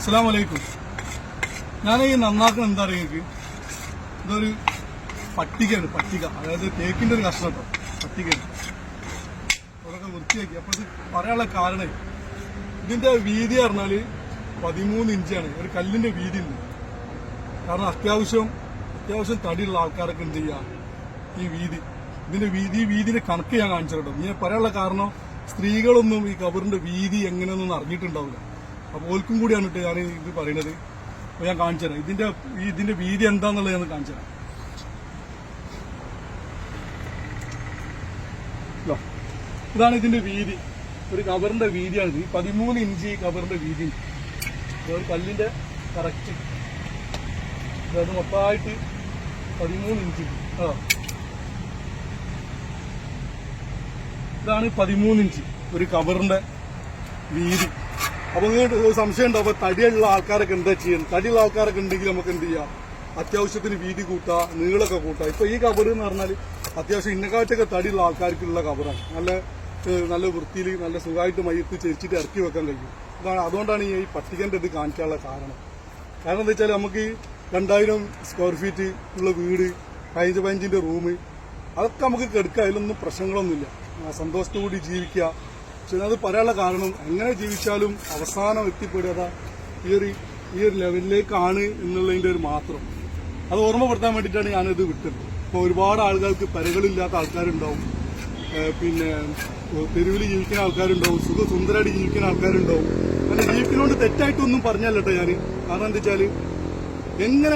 അസ്സലാമു അലൈക്കും. ഞാൻ ഈ നന്നാക്കുന്ന എന്താ പറയുക, ഇതൊരു പട്ടികയാണ്. പട്ടിക അതായത് തേക്കിന്റെ ഒരു കഷ്ണം കേട്ടോ. പട്ടികയാണ് അതൊക്കെ വൃത്തിയാക്കി. അപ്പോൾ ഇത് പറയാനുള്ള കാരണം ഇതിന്റെ വീതി പറഞ്ഞാൽ 13 ഇഞ്ചാണ്. ഒരു കല്ലിന്റെ വീതി ഉണ്ട്. കാരണം അത്യാവശ്യം തടിയുള്ള ആൾക്കാരൊക്കെ എന്ത് ചെയ്യുക, ഈ വീതിന്റെ കണക്ക് ഞാൻ കാണിച്ചു കേട്ടോ. ഞാൻ പറയാനുള്ള കാരണം സ്ത്രീകളൊന്നും ഈ കബറിന്റെ വീതി എങ്ങനെയൊന്നും അറിഞ്ഞിട്ടുണ്ടാവില്ല. അപ്പോൾ ഓൽക്കും കൂടിയാണ് കേട്ടോ ഞാൻ ഇത് പറയുന്നത്. അപ്പോൾ ഞാൻ കാണിച്ചു തരാം ഇതിന്റെ വീതി എന്താന്നുള്ളത് ഞാൻ കാണിച്ചു തരാം. ഇതാണ് ഇതിന്റെ വീതി. ഒരു കബറിന്റെ വീതിയാണിത്. ഈ 13 ഇഞ്ച് കബറിന്റെ വീതി. ഒരു കല്ലിന്റെ കറക്റ്റ് അത് മൊത്തമായിട്ട് 13 ഇഞ്ച്. ഇതാണ് 13 ഇഞ്ച് ഒരു കബറിന്റെ വീതി. അപ്പൊ നിങ്ങൾക്ക് സംശയം ഉണ്ടാവും, അപ്പൊ തടിയുള്ള ആൾക്കാരൊക്കെ എന്താ ചെയ്യുന്നത്? തടിയുള്ള ആൾക്കാരൊക്കെ ഉണ്ടെങ്കിൽ നമുക്ക് എന്ത് ചെയ്യാം, അത്യാവശ്യത്തിന് വീതി കൂട്ടാ, നീളൊക്കെ കൂട്ടാ. ഇപ്പൊ ഈ കബർ എന്ന് പറഞ്ഞാൽ അത്യാവശ്യം ഇന്നക്കാട്ടൊക്കെ തടിയുള്ള ആൾക്കാർക്കുള്ള കബറാണ്. നല്ല വൃത്തിയിൽ നല്ല സുഖമായിട്ട് മയ്യത്ത് ചെരിച്ചിട്ട് ഇറക്കി വെക്കാൻ കഴിയും. അതുകൊണ്ടാണ് ഈ പട്ടികന്റെ ഇത് കാണിക്കാനുള്ള കാരണം എന്താ വെച്ചാൽ നമുക്ക് 2000 സ്ക്വയർ ഫീറ്റ് ഉള്ള വീട്, 15 റൂം, അതൊക്കെ നമുക്ക് കെടുക്കാം. അതിലൊന്നും പ്രശ്നങ്ങളൊന്നുമില്ല. സന്തോഷത്തോടുകൂടി ജീവിക്കുക. പക്ഷെ അത് പറയാനുള്ള കാരണം എങ്ങനെ ജീവിച്ചാലും അവസാനം എത്തിപ്പെടുക ഈ ഒരു ലെവലിലേക്കാണ് എന്നുള്ളതിന്റെ ഒരു മാത്രം. അത് ഓർമ്മപ്പെടുത്താൻ വേണ്ടിയിട്ടാണ് ഞാനത് വിട്ടത്. ഇപ്പോൾ ഒരുപാട് ആളുകൾക്ക് പെരകളില്ലാത്ത ആൾക്കാരുണ്ടാവും, പിന്നെ തെരുവിൽ ജീവിക്കുന്ന ആൾക്കാരുണ്ടാവും, സുന്ദരമായിട്ട് ജീവിക്കുന്ന ആൾക്കാരുണ്ടാവും. അങ്ങനെ ജീവിക്കുന്നതുകൊണ്ട് തെറ്റായിട്ടൊന്നും പറഞ്ഞല്ലോ ഞാൻ. കാരണം എന്താ വെച്ചാൽ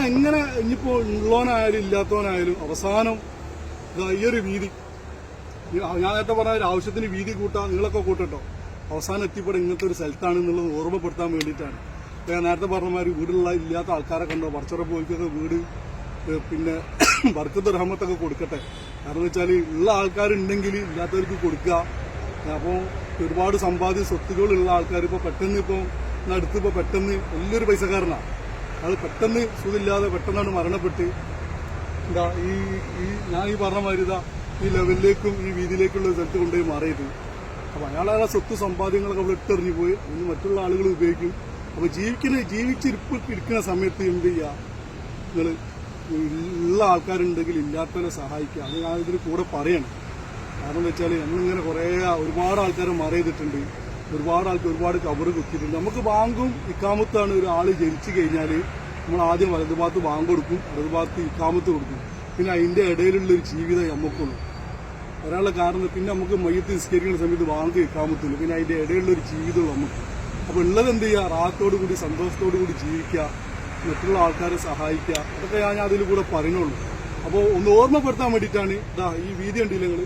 എങ്ങനെ ഇനിയിപ്പോ ഉള്ളവനായാലും ഇല്ലാത്തവനായാലും അവസാനം ഈ ഒരു വീതി, ഞാൻ നേരത്തെ പറഞ്ഞ ആവശ്യത്തിന് വീതി കൂട്ടാ, നീളൊക്കെ കൂട്ടട്ടോ, അവസാനം എത്തിപ്പെടാൻ ഇങ്ങനത്തെ ഒരു സ്ഥലത്താണ് എന്നുള്ളത് ഓർമ്മപ്പെടുത്താൻ വേണ്ടിയിട്ടാണ്. ഞാൻ നേരത്തെ പറഞ്ഞമാതിരി വീടുള്ള ഇല്ലാത്ത ആൾക്കാരൊക്കെ ഉണ്ടോ, പടച്ചുറപ്പോയിക്കൊക്കെ വീട് പിന്നെ ബർക്കത്ത് റഹ്മത്തൊക്കെ കൊടുക്കട്ടെ. കാരണം വെച്ചാൽ ഉള്ള ആൾക്കാരുണ്ടെങ്കിൽ ഇല്ലാത്തവർക്ക് കൊടുക്കുക. അപ്പോൾ ഒരുപാട് സമ്പാദ്യ സ്വത്തുക്കളുള്ള ആൾക്കാർ ഇപ്പോൾ പെട്ടെന്ന് വലിയൊരു പൈസക്കാരനാണ്. അത് പെട്ടെന്ന് സുഖമില്ലാതെ പെട്ടെന്നാണ് മരണപ്പെട്ട് എന്താ ഞാൻ പറഞ്ഞ മാതിരി ഈ ലെവലിലേക്കും ഈ വീതിയിലേക്കുള്ള സ്ഥലത്ത് കൊണ്ടുപോയി മാറിയത്. അപ്പൊ അയാളെ സ്വത്ത് സമ്പാദ്യങ്ങളൊക്കെ അവിടെ ഇട്ടെറിഞ്ഞു പോയി. അതിന് മറ്റുള്ള ആളുകൾ ഉപയോഗിക്കും. അപ്പൊ ജീവിച്ചിരിക്കുന്ന സമയത്ത് എന്ത് ചെയ്യുക, നിങ്ങൾ ഉള്ള ആൾക്കാരുണ്ടെങ്കിൽ ഇല്ലാത്തവരെ സഹായിക്കുക. അത് ഞാൻ ഇതിന് കൂടെ പറയണം. കാരണം എന്താ വെച്ചാൽ നമ്മളിങ്ങനെ ഒരുപാട് ആൾക്കാരെ മറയിട്ടുണ്ട്. ഒരുപാട് കബറ് കുത്തിയിട്ടുണ്ട്. നമുക്ക് ബാങ്കും ഇക്കാമത്താണ്. ഒരാൾ ജനിച്ചു കഴിഞ്ഞാൽ നമ്മൾ ആദ്യം വലതുഭാഗത്ത് ബാങ്ക് കൊടുക്കും, ഇടതുഭാഗത്ത് ഇക്കാമത്ത് കൊടുക്കും. പിന്നെ അതിന്റെ ഇടയിലുള്ളൊരു ജീവിതം നമുക്കുള്ളൂ. ഒരാളുടെ കാരണം പിന്നെ നമുക്ക് മയ്യത്ത് നിസ്കരിക്കുന്ന സമയത്ത് ബാങ്ക് ഇക്കാമത്തുള്ളൂ. പിന്നെ അതിന്റെ ഇടയിലുള്ളൊരു ജീവിതം നമുക്ക്. അപ്പൊ ഉള്ളത് എന്ത് ചെയ്യുക, റാഹത്തോടു കൂടി സന്തോഷത്തോടു കൂടി ജീവിക്കുക, മറ്റുള്ള ആൾക്കാരെ സഹായിക്കുക. അതൊക്കെ ഞാൻ അതിൽ കൂടെ പറയുന്നുള്ളൂ. അപ്പോൾ ഒന്ന് ഓർമ്മപ്പെടുത്താൻ വേണ്ടിയിട്ടാണ് ഈ വീതി കണ്ടില്ല നിങ്ങൾ.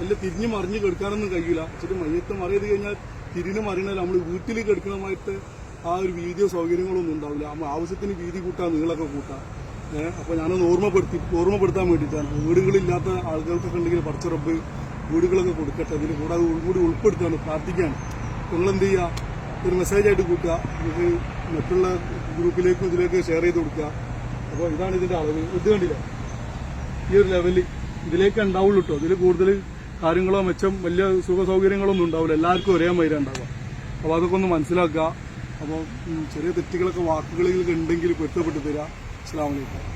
എല്ലാം തിരിഞ്ഞു മറിഞ്ഞ് കെടുക്കാനൊന്നും കഴിയില്ല. ഇച്ചിരി മയ്യത്ത് മറിയത് കഴിഞ്ഞാൽ തിരിഞ്ഞു മറിയണല്ലോ. നമ്മൾ വീട്ടിൽ കെടുക്കണമായിട്ട് ആ ഒരു വീതിയോ സൗകര്യങ്ങളൊന്നും ഉണ്ടാവില്ല. നമ്മൾ ആവശ്യത്തിന് വീതി കൂട്ടാം, നീളൊക്കെ കൂട്ടാം. അപ്പോൾ ഞാനൊന്ന് ഓർമ്മപ്പെടുത്താൻ വേണ്ടിയിട്ടാണ്. വീടുകളില്ലാത്ത ആളുകൾക്കൊക്കെ ഉണ്ടെങ്കിൽ പടച്ചുറപ്പ് വീടുകളൊക്കെ കൊടുക്കട്ടെ. ഇതിന് കൂടി ഉൾപ്പെടുത്താണ്, പ്രാർത്ഥിക്കുകയാണ്. നിങ്ങളെന്ത് ചെയ്യുക, ഒരു മെസ്സേജായിട്ട് കൂട്ടുക, നമുക്ക് മറ്റുള്ള ഗ്രൂപ്പിലേക്കും ഇതിലേക്ക് ഷെയർ ചെയ്ത് കൊടുക്കുക. അപ്പോൾ ഇതാണ് ഇതിന്റെ അളവ്. ഇത് കണ്ടില്ല, ഈ ഒരു ലെവലിൽ ഇതിലേക്ക് ഉണ്ടാവുള്ളൂ കേട്ടോ. ഇതിൽ കൂടുതൽ കാര്യങ്ങളോ വലിയ സുഖ സൗകര്യങ്ങളൊന്നും ഉണ്ടാവില്ല. എല്ലാവർക്കും ഒരേ മൈര ഉണ്ടാവുക. അപ്പോൾ അതൊക്കെ ഒന്ന് മനസ്സിലാക്കുക. അപ്പോൾ ചെറിയ തെറ്റുകളൊക്കെ വാക്കുകളിൽ ഉണ്ടെങ്കിൽ പൊരുത്തപ്പെട്ട് തരാം. അസ്സലാമു അലൈക്കും.